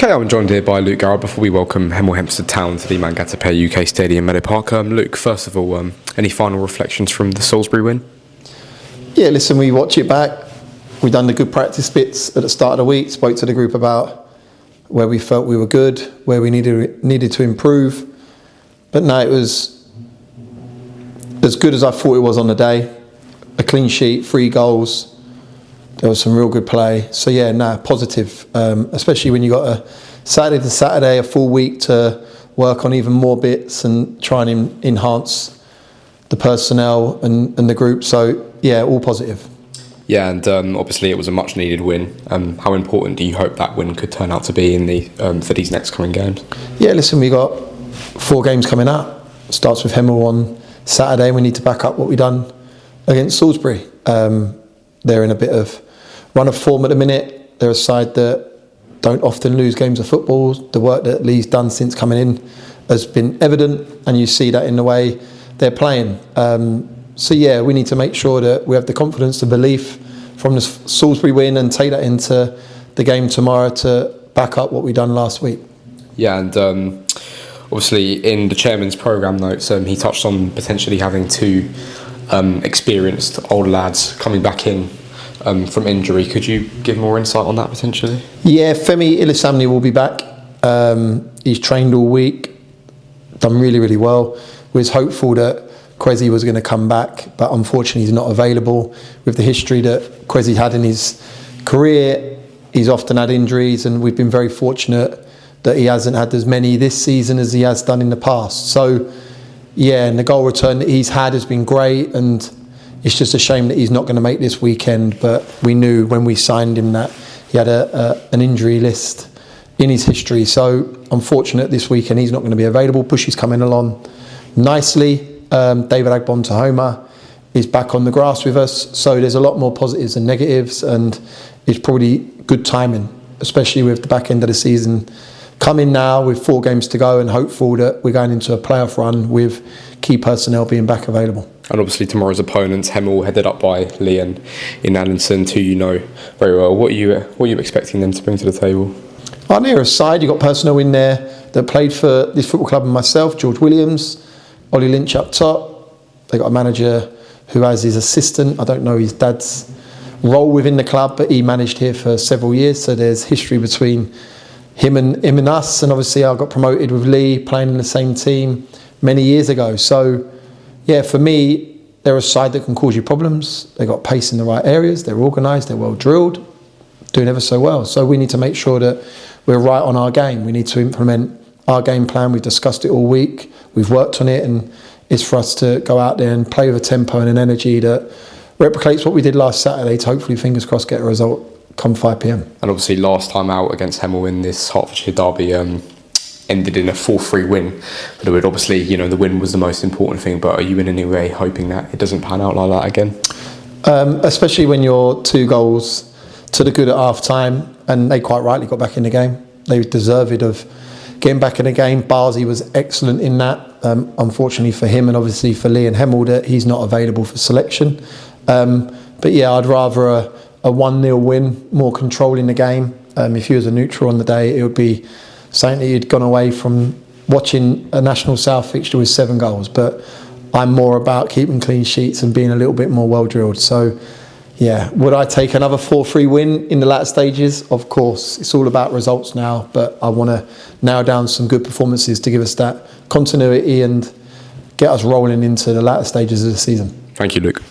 Okay, I'm joined here by Luke Garrard before we welcome Hemel Hempstead Town to the Mangatapay UK Stadium, Meadow Park. Luke, first of all, any final reflections from the Salisbury win? Yeah, listen, we watch it back. We've done the good practice bits at the start of the week, spoke to the group about where we felt we were good, where we needed to improve. But no, it was as good as I thought it was on the day. A clean sheet, 3 goals. There was some real good play. So yeah, positive. Especially when you got a Saturday to Saturday, a full week to work on even more bits and try and enhance the personnel and the group. So yeah, all positive. Yeah, and obviously it was a much needed win. How important do you hope that win could turn out to be in the for these next coming games? Yeah, listen, we got 4 games coming up. Starts with Hemel on Saturday. We need to back up what we've done against Salisbury. They're in a bit of run of form at the minute. They're a side that don't often lose games of football. The work that Lee's done since coming in has been evident, and you see that in the way they're playing. So yeah, we need to make sure that we have the confidence, the belief from the Salisbury win and take that into the game tomorrow to back up what we've done last week. Yeah, and obviously in the chairman's programme notes, he touched on potentially having 2 experienced older lads coming back in from injury. Could you give more insight on that potentially? Yeah, Femi Ilisamni will be back. He's trained all week, done really, really well. We was hopeful that Kwesi was going to come back, but unfortunately he's not available. With the history that Kwesi had in his career, he's often had injuries, and we've been very fortunate that he hasn't had as many this season as he has done in the past. So yeah, and the goal return that he's had has been great, and it's just a shame that he's not going to make this weekend. But we knew when we signed him that he had an injury list in his history. So unfortunate this weekend he's not going to be available. Bushy's coming along nicely. David Agbon-Tahoma is back on the grass with us. So there's a lot more positives than negatives, and it's probably good timing, especially with the back end of the season coming now with 4 games to go, and hopeful that we're going into a playoff run with key personnel being back available. And obviously tomorrow's opponents, Hemel, headed up by Lee and in Allenson, who you know very well. What are you expecting them to bring to the table? On their side, you've got personnel in there that played for this football club and myself, George Williams, Ollie Lynch up top. They got a manager who has his assistant. I don't know his dad's role within the club, but he managed here for several years. So there's history between him and us. And obviously I got promoted with Lee, playing in the same team many years ago. So yeah, for me, they're a side that can cause you problems. They've got pace in the right areas. They're organised. They're well drilled, doing ever so well. So we need to make sure that we're right on our game. We need to implement our game plan. We've discussed it all week. We've worked on it, and it's for us to go out there and play with a tempo and an energy that replicates what we did last Saturday to hopefully, fingers crossed, get a result come 5 p.m. And obviously last time out against Hemel in this Hertfordshire derby ended in a 4-3 win. But it would obviously, the win was the most important thing. But are you in any way hoping that it doesn't pan out like that again? Especially when you're 2 goals to the good at half time, and they quite rightly got back in the game. They deserved of getting back in the game. Barzi was excellent in that. Unfortunately for him, and obviously for Lee and Hemel, that he's not available for selection. But yeah, I'd rather a 1-0 win, more control in the game. If you was a neutral on the day, it would be something that you'd gone away from watching a National South fixture with 7 goals. But I'm more about keeping clean sheets and being a little bit more well drilled. So yeah, would I take another 4-3 win in the latter stages? Of course, it's all about results now, but I want to narrow down some good performances to give us that continuity and get us rolling into the latter stages of the season. Thank you, Luke.